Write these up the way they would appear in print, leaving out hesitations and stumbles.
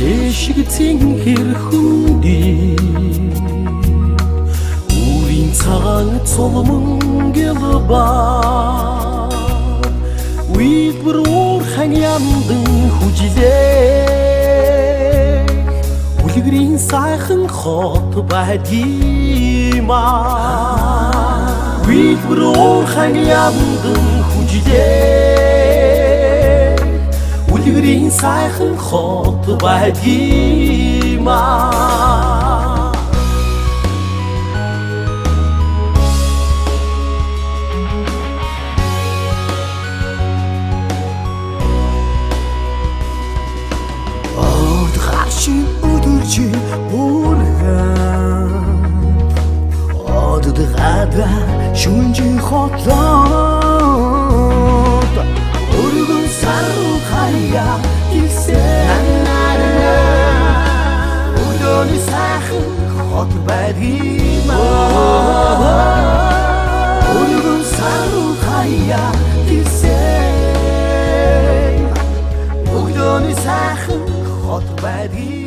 Хэшиг цэнхэр хүндий Үрийн цагаан цолмон гэлба Үйлбэр уурхан ямдан хүжилээ Үлгэрийн сайхан хот байдгийма Үйлбэр уурхан ямдан хүжилээ Үлгэрийн сайхан хот байдгийма Од гаршин өдөржи бүрхэн Одд гада шүнжи хотлоод Өргөн сару хаяа Өглөөний сайхан хот байдгийма Өргөн сару хаяа гисэн Өглөөний сайхан хот байдгийма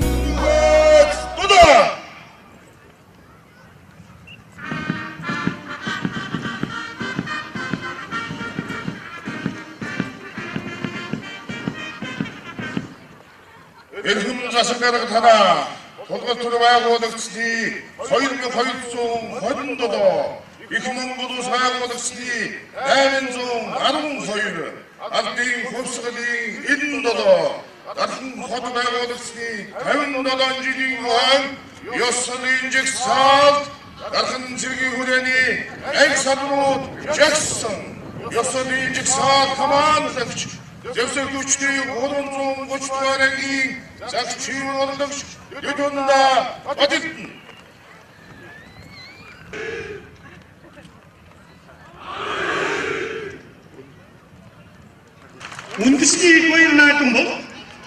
Эрхэм засаг тана толгой төрөмайг удагцны соёлын хоёрцон хондодоо их Монгол сайг удагцны 810 соёл ардын хөвсгөлийн эдэн додоо дархан хот байг удагцны 57 жилийн хон ёсны жигсаалт дархан цэргийн хүрээний анги салмууд жагсан ёсны жигсаалт хамаалагч Зевсэг хүчний 330 дугаар ангийн загчийн олдогч Дөдөнда Батилтэн Үндэсний их баяр наадам бол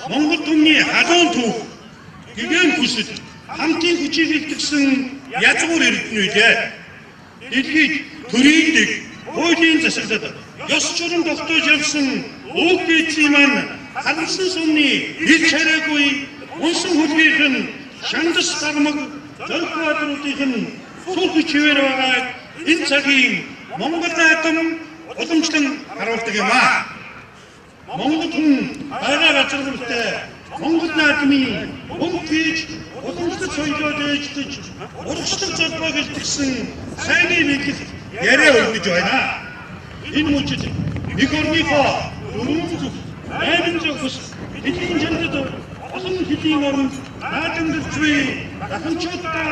Монгол түмний халуун түүх гэгэн хүсэл хамтын хүчийг илтгэсэн язгуур эрдэнэ. Дэлхийд төрийн дэг хуулийн засаглал ёс журам тогтоож явсан уг эцсийн маань харамсан сумны ил чараагүй унсан хөлгийнх нь шандас гармаг зориг бадруудын сул хүчээр байгааг энэ цагийн Монгол наадам уламжлан харуулдаг юм аа. Монгол хүн байгаар ачаалалтай Монгол наадмын өмгтж уламжлалт соёлоо дээжлэж урагшлах залбааг илтгэсэн сайнны мэдлэг яриа өгдөж байна. Энэ мөчид нэг орныхоо дөрвөн зүг айдын зөвхөс эдийн чанарт олон хэдийн оронд наадамдч буй дахинчуудаа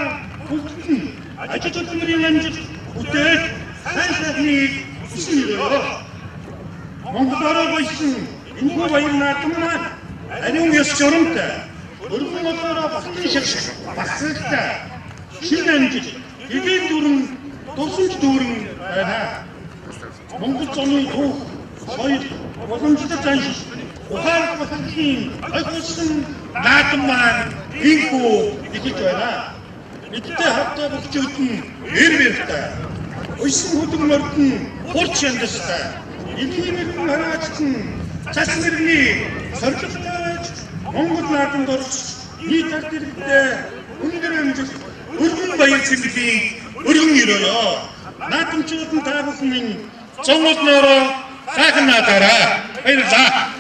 бүгд нь ажил хөдөлмөрийн амжилт бүтээх сайн сайхныг хүсэн ёо. Монголоор байсан энэхүү баяр наадам маань ариун ёс журамтай өргөн олоороо багтын шиг багсагтай шинэ амжилт эдийн дүрэн дурсамж дүүрэн байна. Монгол зуны түүх соёл уламжлалт занш ухаалаг батлын агуулсан наадам маань инхүү ихэж байна. Эдтэй хавтаа бүгчүүд нь эрвэртэй уйсан хөдөлмөрт нь хурц шандастай эдгиймэр хараачсан цас мэрний сорилтойч Монгол наадамд орж нийт ард иргэдээ өндөр амжилт өргөн баяр цэвэрлийг өргөн өрөё. Наадамчууд нь та бүхэн цомгоодноороо сайхан наадаарай. Баярлалаа.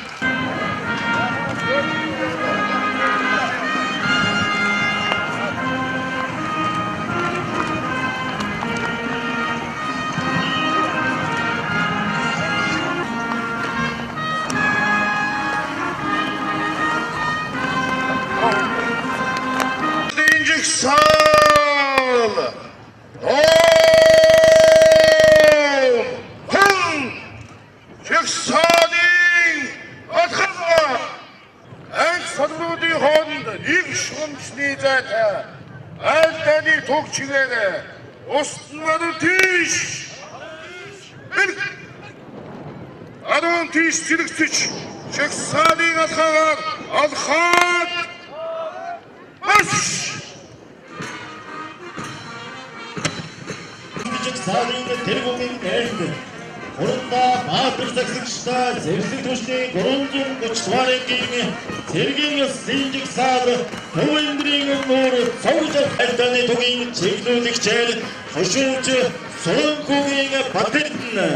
Sağ Альтани токчигэне устмаdı тийш. Adam тийш çirikçiç. Şeksadin atkalar alhat. Baş. 사대인의 대국민 대행들 고른다 마트르삭스시다 셀식 도시대 고른중 고치와레 게임에 sergin sıyıncık sağdı Kovendringin nuru Soğucak eltani togiyin çekildik çeyli Hoşulcu solun koviyine patetini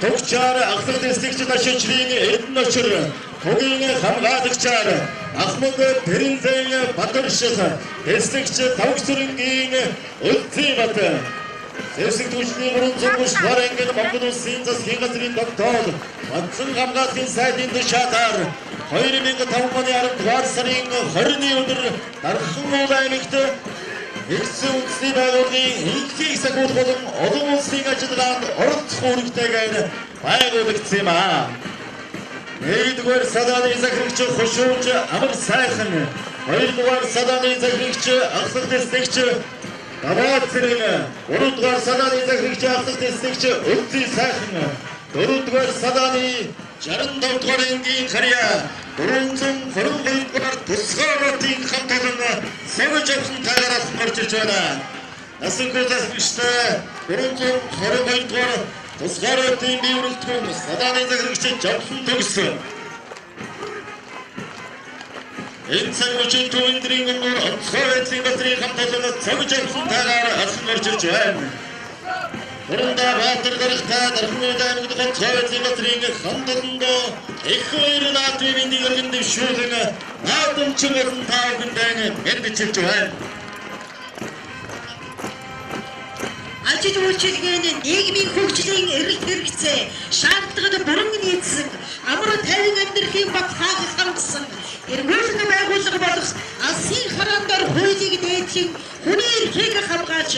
Tokçarı aksır destekçi taşıçılığını etin açırı Togiyine kamgadık çarı Ahmıdı perinzeyine batırışısı Destekçi tavuk sürüngeyine ötsi batı Sevsik tuşluğu burun sunmuş var engeli Mamgıdın sıyıncası kengasının doktordu Matsın kamgasın saydın dışı atar Hayrimengi tavukmanı yarım duvar sarıyını Harını öldür Darkın oğlaylıktı Eksi unsni bağırdı İlki ekse kodkodun Odun unsni açıdıgan Orut korukta gaydı Bay koduk tsima Neydi duvar sadanı izaklıkçı Hoşuğuncu amır saykhını Hayır duvar sadanı izaklıkçı Aksık destekçi Kabahat sireni Orut duvar sadanı izaklıkçı Aksık destekçi Ötsi saykhını Dorut duvar sadanı Жарын давтугаар энгийн харья дөрөнзөн хорон хоёрдугаар тусгаарлалтын хамт олонно согж авсан таараас гарч ирж байна. Насан гүйцэтгэгчтэй дөрөнзөн хорон хоёрдугаар тусгаарлалтын бие бүрэлдэхүүн садааны захирагч Жавхан төгссөн. Энэ цаг үеийн төвөндрийн өмнөр онцгой байдлын газрын хамт олонно согж авсан таагаар алхан гарч ирж байна. Буранда баатар гарахтаа дархан удаамгд гонцгой байдлын газрын хамт олондо их хоёрын наадмын дэргэн дэвшүүлэн наадамчин болон таавгындан мэдчилж байна. Ажил үйлчилгээний нийгмийн хөгжлийн эрэлт хэрэгцээ шаардлагад бүрэн нийцсэн амар тайван амьдралын бат хаалт хангасан эргүүлэн байгууллага болох алсын хараандор хуулийг дээдлэн хүний эрхийг хамгаалж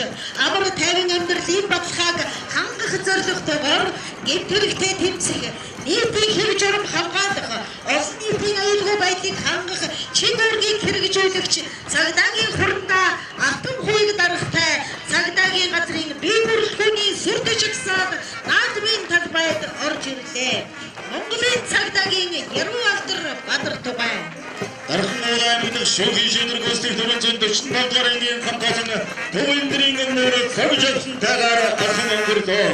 амар тайван амьдралын баталгааг хангах зорилготойгоор гэмт хэрэгтээ тэмцэх нийтийн хэв журам хамгаалах олон нийтийн аюулгүй байдлыг хангах чин дүүргийг хэрэгжүүлэгч цагдаагийн хурандаа алтан хуулийг дарахтай цагдаагийн газрын бие бүрэлдэхүүний сүрдэж гисэн наадмын талбайд орж ирлээ. Монголын цагдаагийн яруу алдар Бадар Тугай Дархан удаамгд шүүхийн шийдвэр гүйцэтгэх 445 дугаар ангийн хамт олон төвөндрийн өмнөр согж авсан таагаар алхан өнгөрлөө.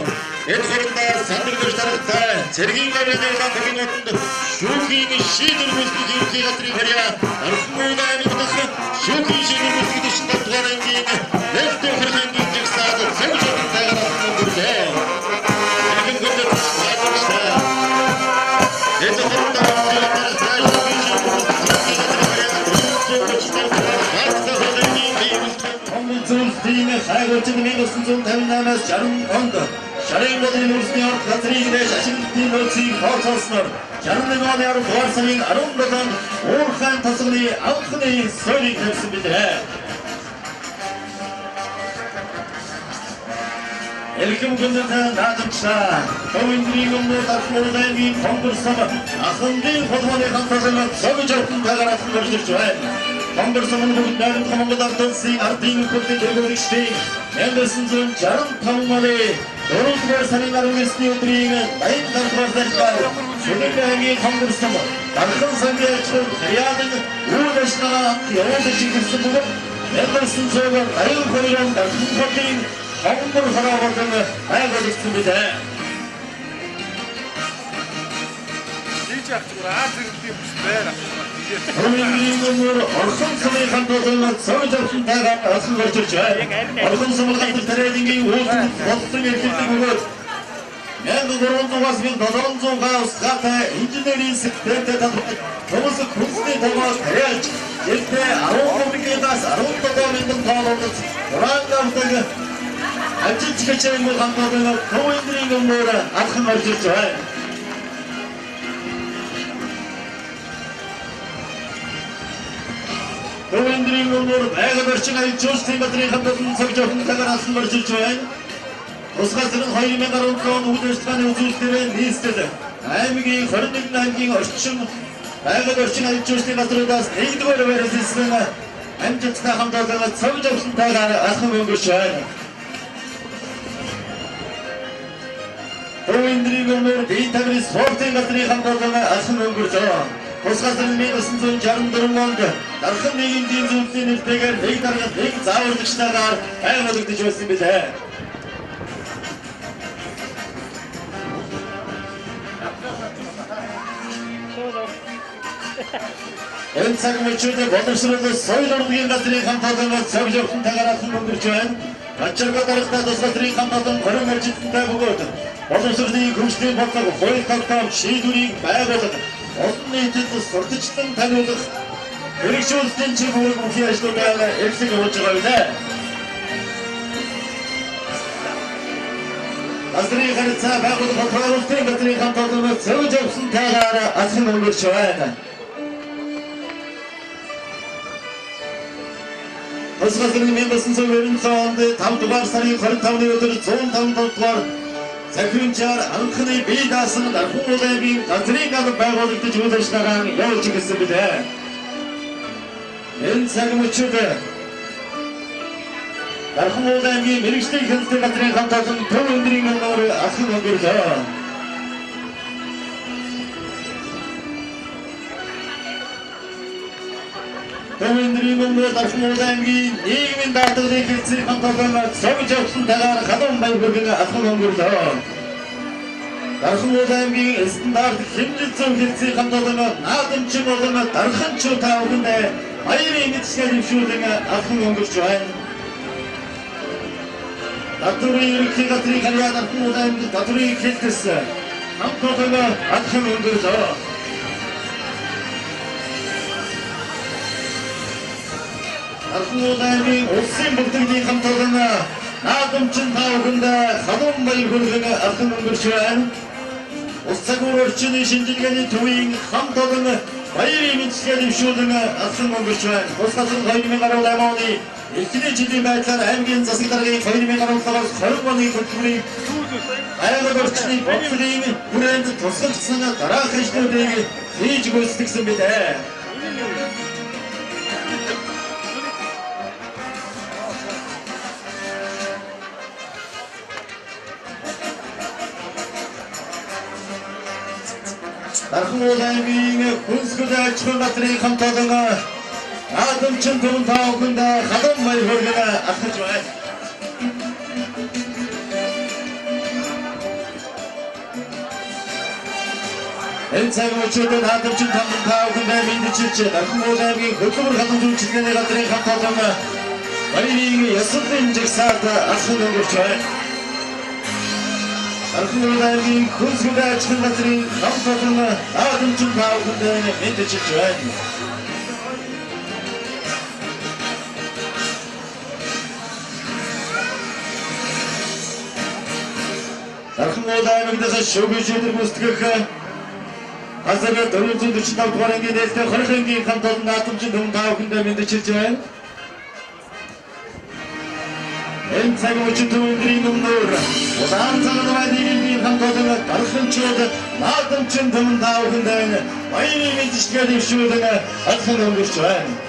Энэ хурдаа сандрагч дарагтай цэргийн гавьяаны улаан хотод шүүхийн шийдвэр гүйцэтгэх ерөнхий газрын харья Дархан удаамгд шүүхийн шийдвэр гүйцэтгэх 45 дугаар ангийн нэлтэн хэрхэн гүйцэтгэх согж авсан таагаар алхан өнгөрлөө. Энэ гүндэт саадагчтай энэ хурдаа Zulfdine хайгуулчин 1958-аас 60 онд Шарын болын үндэсний орд газрын дэш ашиглалтын нөөцийг тооцоолсноор 61 оны 10 дугаар сарын 17-нд Уурхайн тосгоны анхны соёлыг тавьсан билээ. Элхэм гүндэт наадамчлаа төвөндрийн өмнөр дархмуулын конкурсом ахындын холбооны хамтлагаар согж авсан таагаар алхан гарч ирж байна. Конкурсын бүгд найрамд Монгол ардын ардын хөлтөнд өргөжтэй 1965 оны 4-р сарын 19-ний өдрийн 85 дугаар сард Шүлэгийн конкурсом дархан сангийн харьяадан үйл ажиллагаа явуулж ирсэн бөгөөд 1982 онд дархан хотын Хонгор хараа болон байгуулагдсан билээ. Төвөндрийн өмнөр орхон сумын хамт олон согж авсан таагаар алхан гарч ирж байна. Орхон сумын хамт тариалангийн уулзалт болсон эрхлэлтийг өгөөд 1300-аас 1700 гаус хатай инженерийн секретарь талбай Томос Күнсний толгойд тариалж эртээ 13-аас 17 мянган тоног уран ажиж хичээний хамт олон төвөндрийн өмнөр алхан гарч ирж байна. Төвөндрийн өмнөр байгаль орчин аюул жуулчдын газрын хамт олон согж авсан таагаар алхан гарч ирж байна. Тусгай сарын 2017 оны үйл ажиллагааны үзүүлэлтээр нийслэл аймгийн 21 аймгийн орчин байгаль орчин аюул жуулчдын газруудаас 1-р байранд 안전차 함도장은 서울정신타가 아스는 것이야. 도인들이 그러면 데이터들이 소프트인 것들이 함도장을 아스는 거죠. 도스가스는 메이드 순수한 자른들은 뭔가 나큰 내긴 뒤에서 없으니 대결 데이터가 되게 자원을 시다가 다양한 것들이 좋습니다. 연사금을 줄때 모든 수로도 소유로는 것들이 감타던 서비적 순타가 나쁜 것들은 어쩔과 다르다 도스가스들이 감타던 걸음을 짓는다 보거든. 모든 수로들이 금시들이 못하고 호익학탐 시들이 마야거든. 어떤 이들도 솔직히 다녀오듯 에릭쇼 스탠치 부분을 공개하시던 다음에 엑스가 못쳐갑니다. 아스리 가르차 바고도 바꾸라고 스탠 것들이 감타던 서비적 순타가 아스는 것이 좋아야 도스가스는 멤버 순서 외는 가운데 다음 두발 사리 거름타운의 것들은 좋은 다음 두발 자크림치알 앙크의 베이다스는 날풍로대비 가트링가도 발고득도 주어들시다랑 여우 찍겠습니다. 엔사금을 추대 날풍로대비 메릭시대 현스테 가트링 감타선 더운드링 건강을 아스는 거죠. 도민들이 몸으로 날풍로대비 예기민 다들의 길을 감타선 서비적 순타가 가동 발고득가 아스는 거죠. 날풍로대비 에스탄다르트 힘들성 길을 감타선 나듬치 모드는 다른 추타 오는데 아이리 미치게 됩시오등가 아스는 거죠. 나토리 이렇게 가트리 가리아 날풍로대비 나토리 길테스 감타선가 아스는 거죠. 날풍로대비 옷신 목등기 감타선가 나듬친 타오근다 가동 발고득가 아스는 거죠. 오스타고를 주는 신진간이 도잉 함터등은 바이리 미치게 됩시오등은 아스는 것이와 오스타슨 거이림에 가라고 나마오니 일기의 지들 말찬 엠긴 자식들에게 거이림에 가라고 싸가서 거룩원이 골프리 아야가도 치니 법수리 브랜드 도스가치사나 나라 크리스토들에게 세지고 있습니다. 날풍로대비의 군수교대 추원가들이 감타던가 아듬친 두분 다 오근다 가동 많이 벌거나 아프지마 엔사금을 추었던 아듬친 두분 다 오근다 민드칠지 날풍로대비 극급으로 가동 중 지켜내 가들이 감타던가 마리링의 여섯된 직사다 아스는 것이죠. 날풍로대비 군수교대 추원가들이 감타던가 아듬친 다 오근다 민드칠지 날풍로대비 밑에서 쇼비주들 모스트가 아사가 더럽지 두친다고 도와낸 게 됐을 때 허리는 게 감타던 아듬친 두분 다 오근다 민드칠지 엔사금을 주투분들이 눈물 오산사가 나와야되겠니 감타던가 다른 추어든 아듬친 두분 다 오근다 와인이 민드시가 됩시오든가 아스는 것이죠.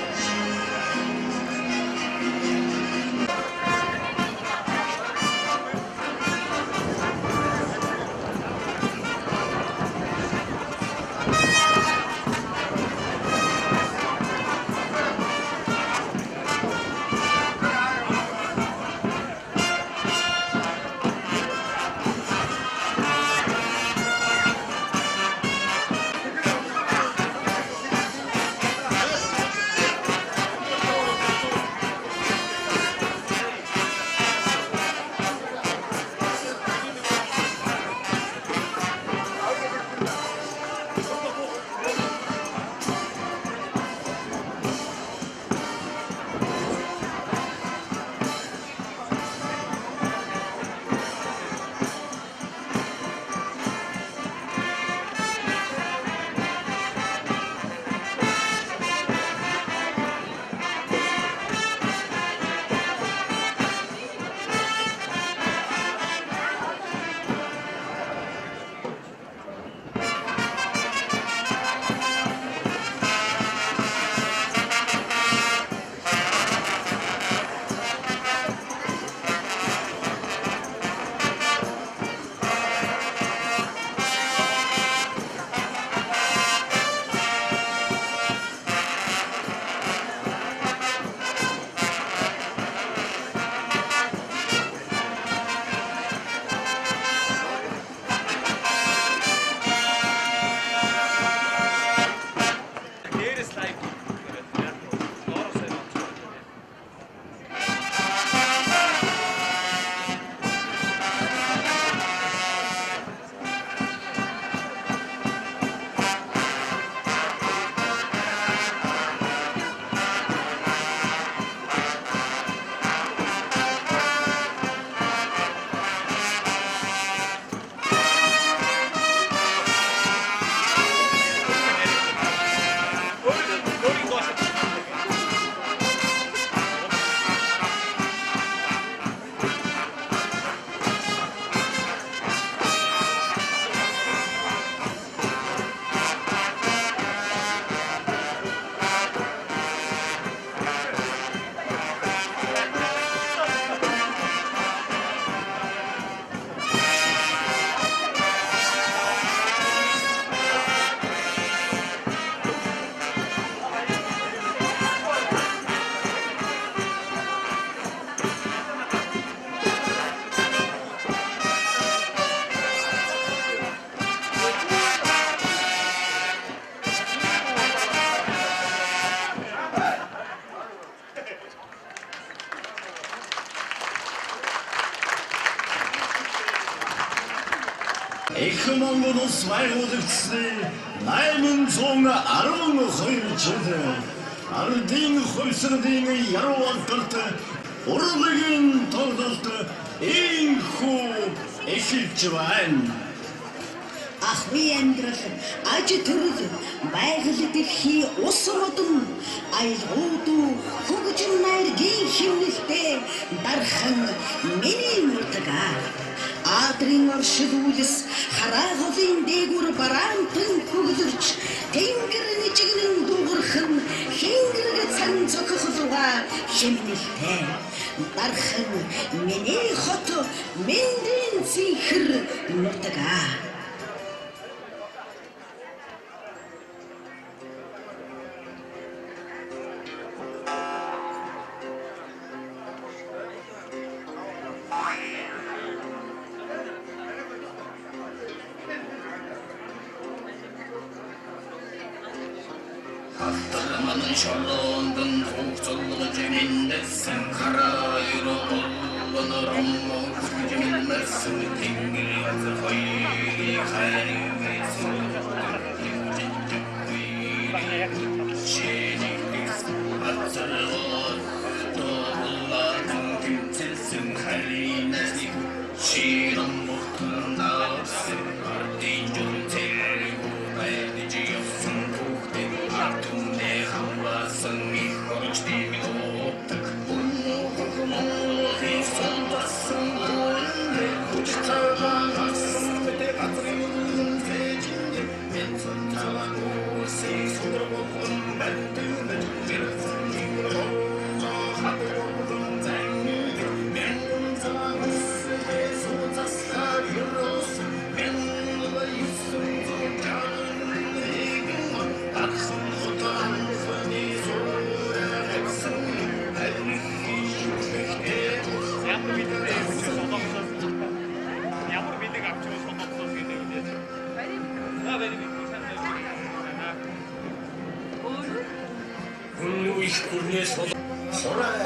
Экономон освай удирдсны найман зуун 12 жил ардын хөлсөрдийн яруу алдарт урлагийн тоглолт инхүү эхэлж байна. Ахмын амьдрал, аж төрөл, байгаль дэлхий ус модон, аялгууд, хөгжим найргийн химнэлтэй дархан миний нутгаа. Адрын оршил үлс, хараа голын дээгүр бараантан хөглөрч, тэнгэр нэжигнэн дуурхан, хингэрэг цан цохохлуга химнэлтэй. Дархан миний хот, мэндийн зихэр нутгаа. Hatırlamanın şarlığından hoğçalığı cemindesin. Kara yürü kullanır ama ceminlersin. Tengil yazı hayri hayri vesin. Şeniklisin hatırlar. Doğuladın kimsesin halinesi. Şirin muhtarlarsın. Ardicun telgu edici yapsın. Tumde havasın ihroç değil ottuk Bunu hukumuhi sondasın Önde uçtağasın Ve katrının fecinde Ben sontalan usi Sondurmukun bendine Bir fırgın olca Hatırmukun zengin Ben unzağısı Sondaslar yürüsün Ben yüzsün Zoncanın Aksın Ямар билег авч байгаа сонголтоо гэдэг юм. Барим. Хүн их гүрнээс хорой.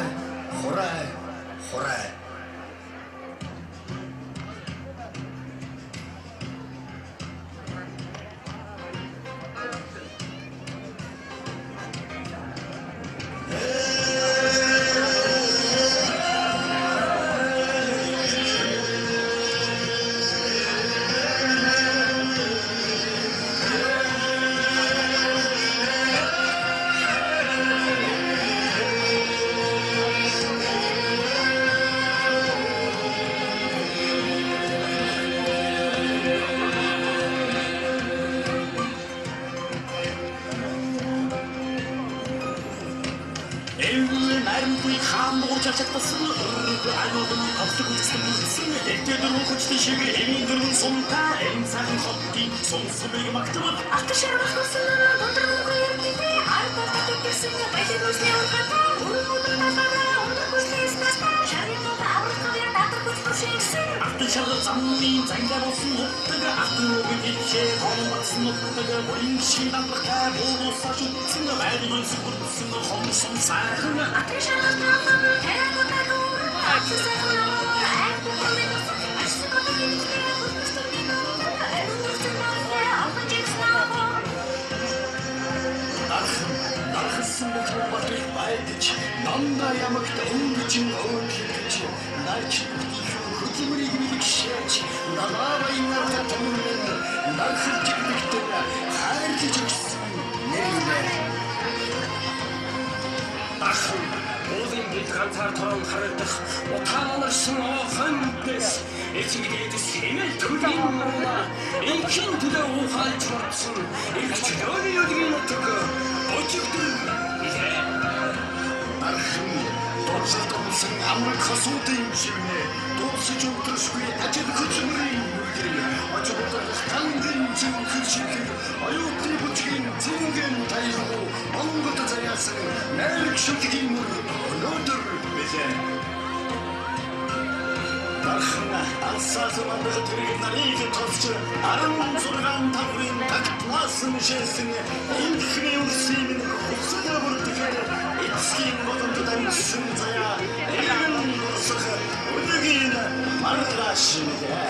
Наргүй хаан уучаар чадсан айнуудын авдаг үзсэн эдгээр хүүхдтэй шиг эмийн дөрвөн сумтаа эм сайхан хотын сумсмыг магтвал After шарах болсон бодроогүй ярдээ ард татсан баялаг үсний ургатай өргөдөн татараа өргөслээс тастаа шаринууд авралт ятар бүсгүйсэн Атын шаргал замын зангар болсон утдаг атын хэлшээ хомбсон утдаг буин шиг амбахтай буусаа шүтсэн байрын сүрсэн хомсон сайхан After шарах болсон тэрэгтэй дүүр ачсан ард бүсгүйсэн ашиг бодгийн Дархсан бохомбатай байдж нандаа ямагт өнгөж өөлөж нарч хөдөлмөрийг бэлгшээч нагаавын нарт томрон дархж игдэгтэй хайрлж өгсөн нэрнэ Ахын уулын бид ганцаар торон харагдах утаанарсан хондэс эцэгдээс хэмээл төлөв инхэн төлөө ухаалж мордсон их чөлөөний өдрийн утга өчигдөр Ахын дооцолт болсон амар хосуудын шивнэ дуусч өнгөршгүй ажил хөдөлмөрийн үлдэр очигдөр тангийн зинхэр шиг оюутны бүчгийн зинхэн тайруу Монгол заяасан найраг шүтгийн өнөөдөр бизээ Ахна алсаас мандах тэрэг нарыг тосч 16 таврын тагтнасан шээсэн инхний үлсийн өсөөр бүртгэр эцгийн бодонд дамжсан заяа эргэн урсах өдөгийн маргааш нэ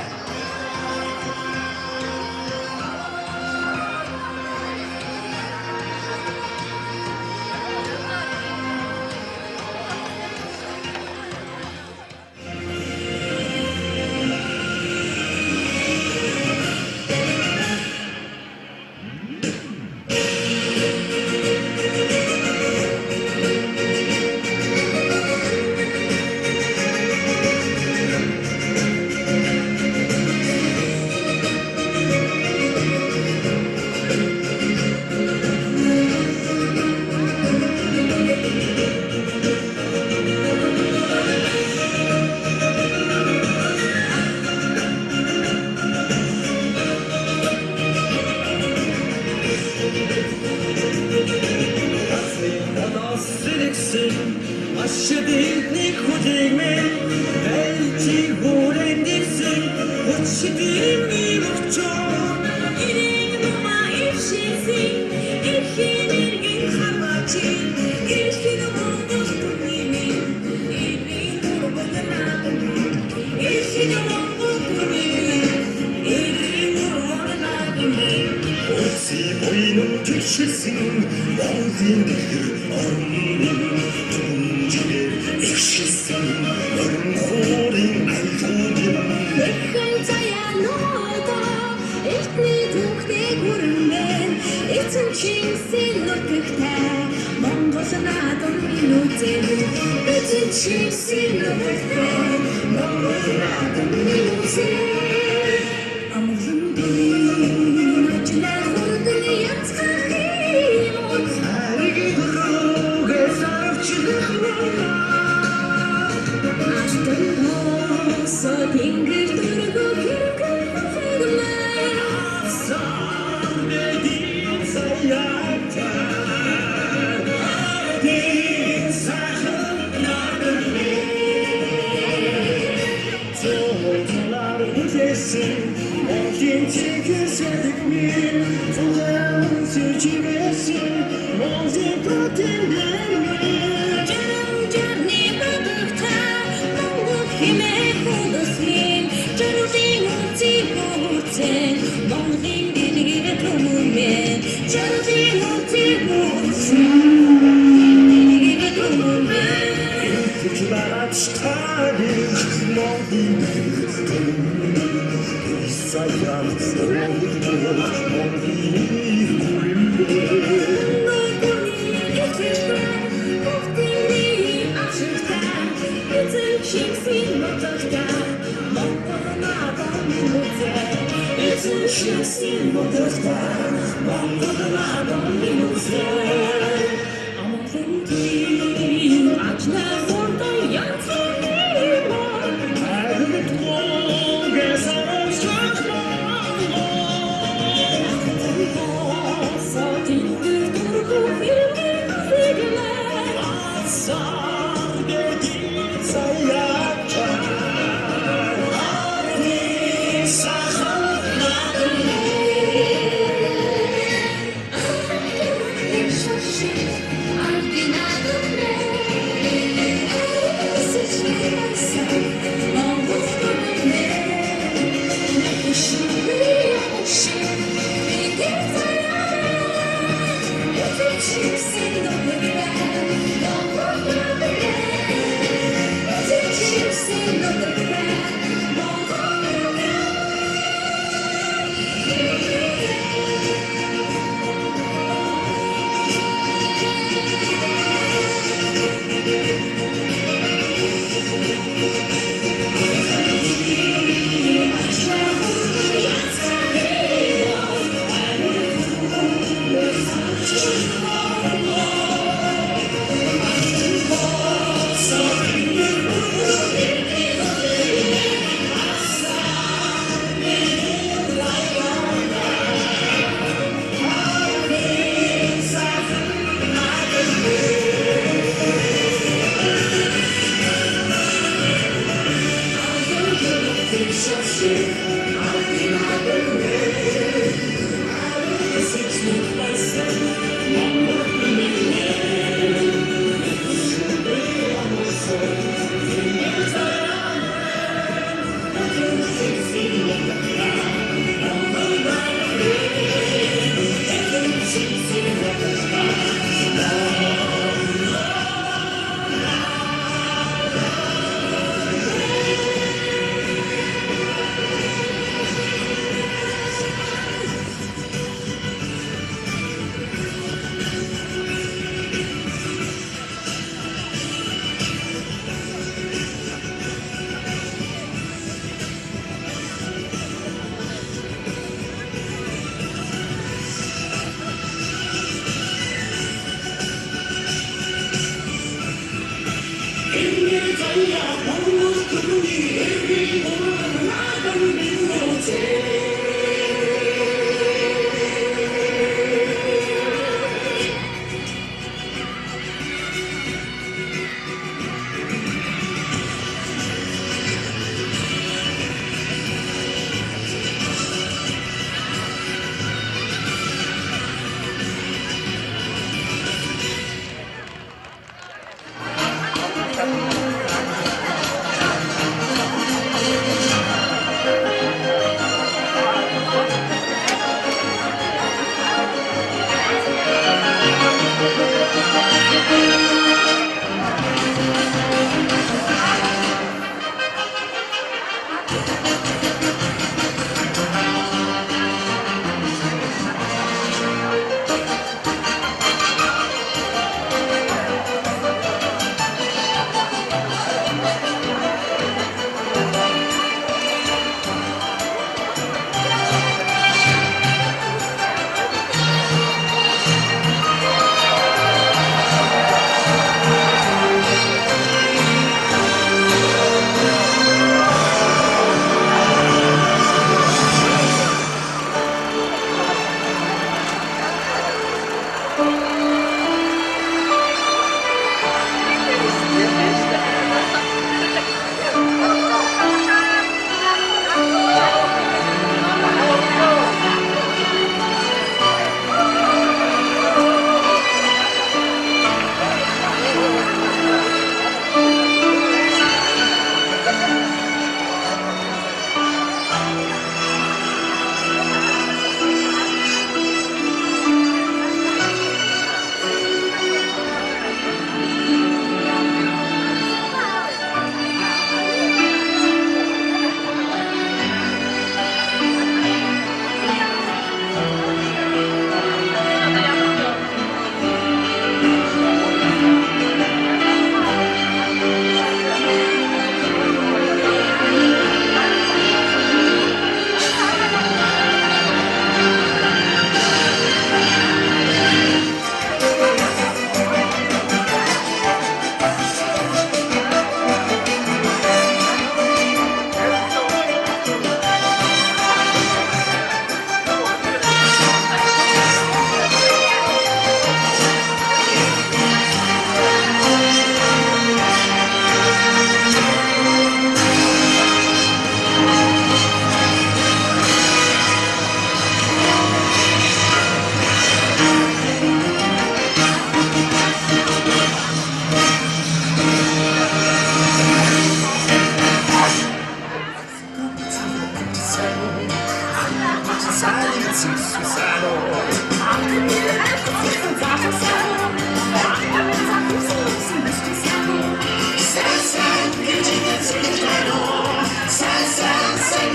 옷이 보이는 택시승 왕진들 얼른 동쪽에 택시승 너는 호랭 알고는 Их хэмжая ногоо эхний түүхтэй хүрмэн эцэг шинсэн нутагтай Монгол наадам минутэн эцэг шинсэн нутагтай Монгол наадам минутэн амрын дөрийн ажлаар хүрдэн янзгахимон Арги дөрөгөөс авчигах So тэнгэр дөргөө хэрэг Самбедин саята Дин сахан надэрмэ Золотолар үтэсэн Монгийн чигэсэдэгмэн Золотолар үтэсэн Монгийн протендэмэн Жарны бадагтай Монгол хэмээх худасмын Жаруудын үцийг үүцэн Монголын дэлгэр төмөмэн Жаруудын үцийг үүцэн Дэлгэр төмөмэн Түчбарат штабин Монгийн Исаян Монгийн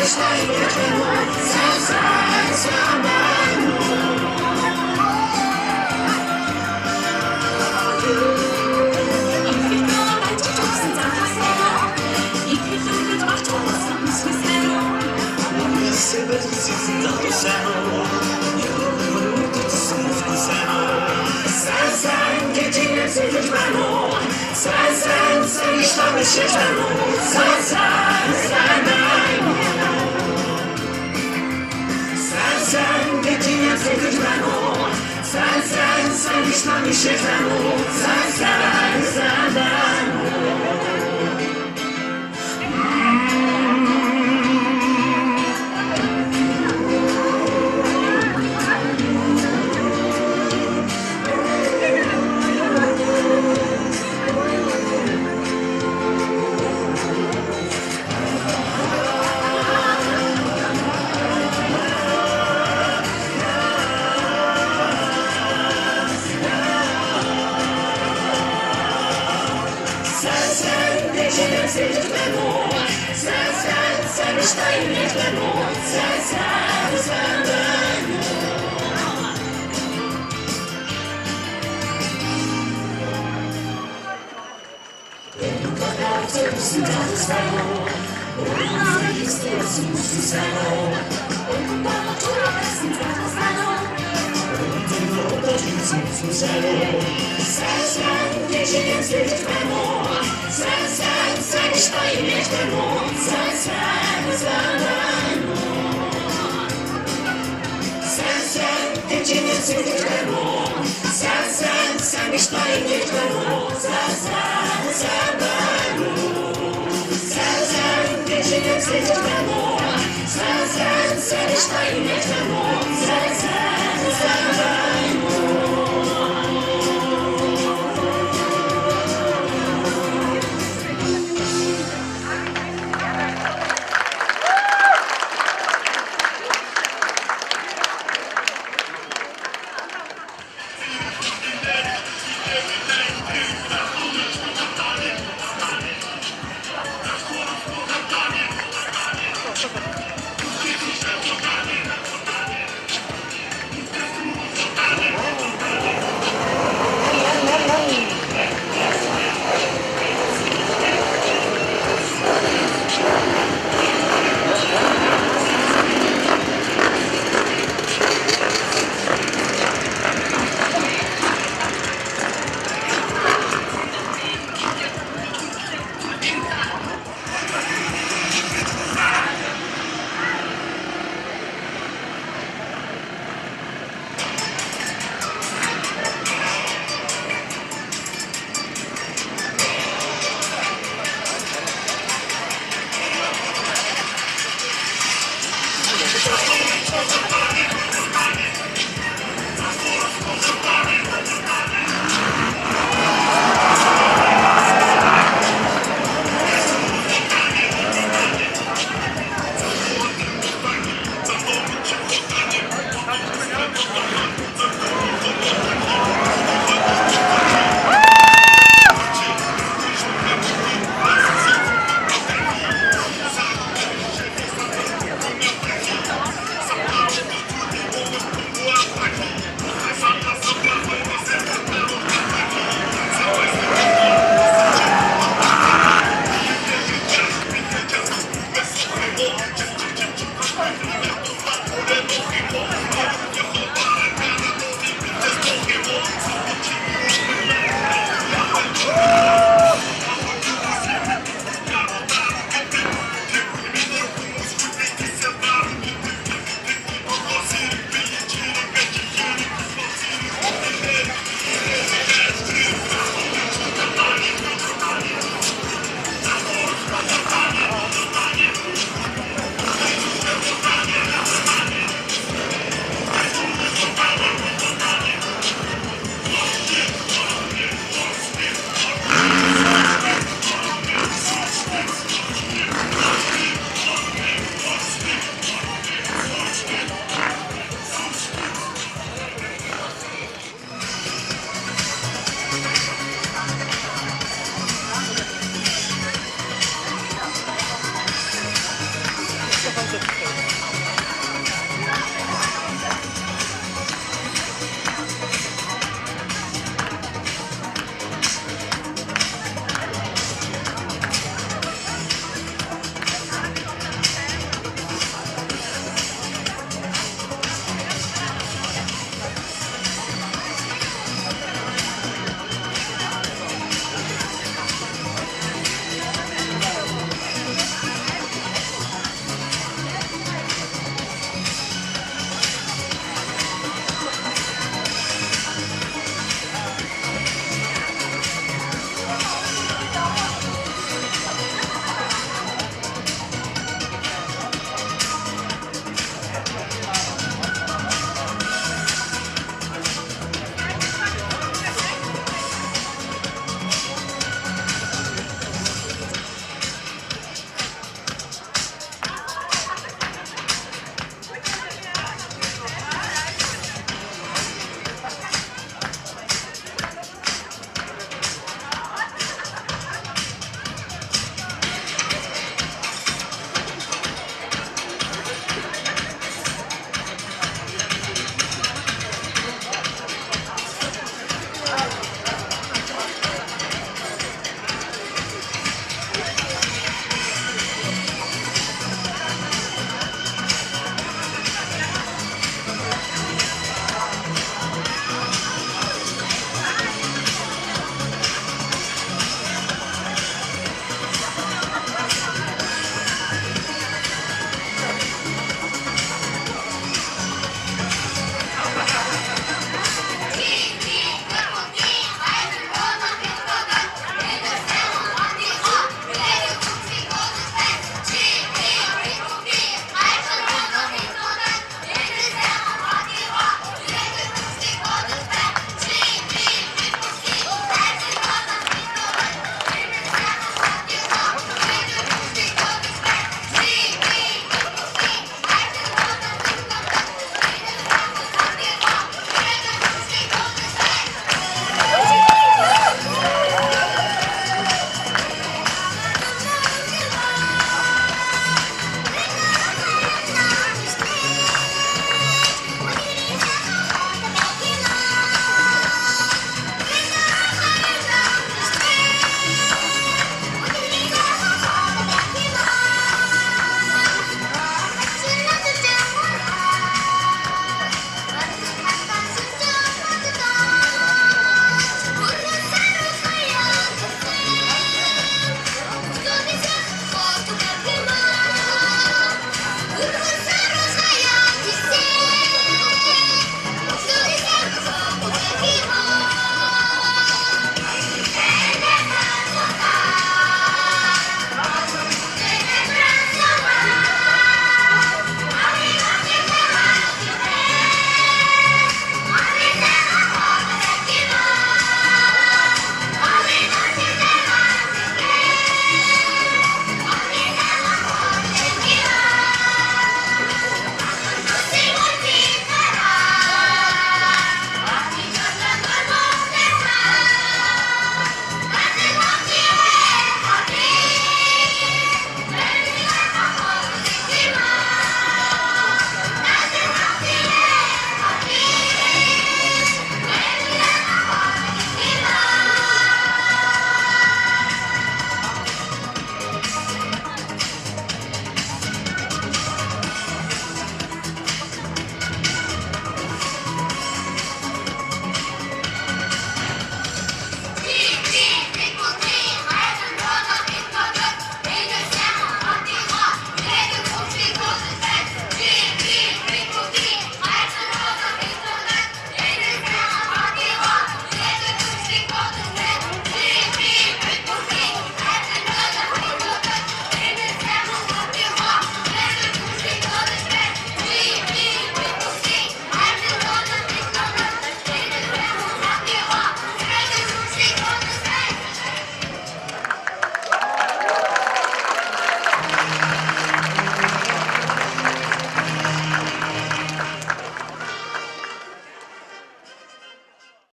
Sen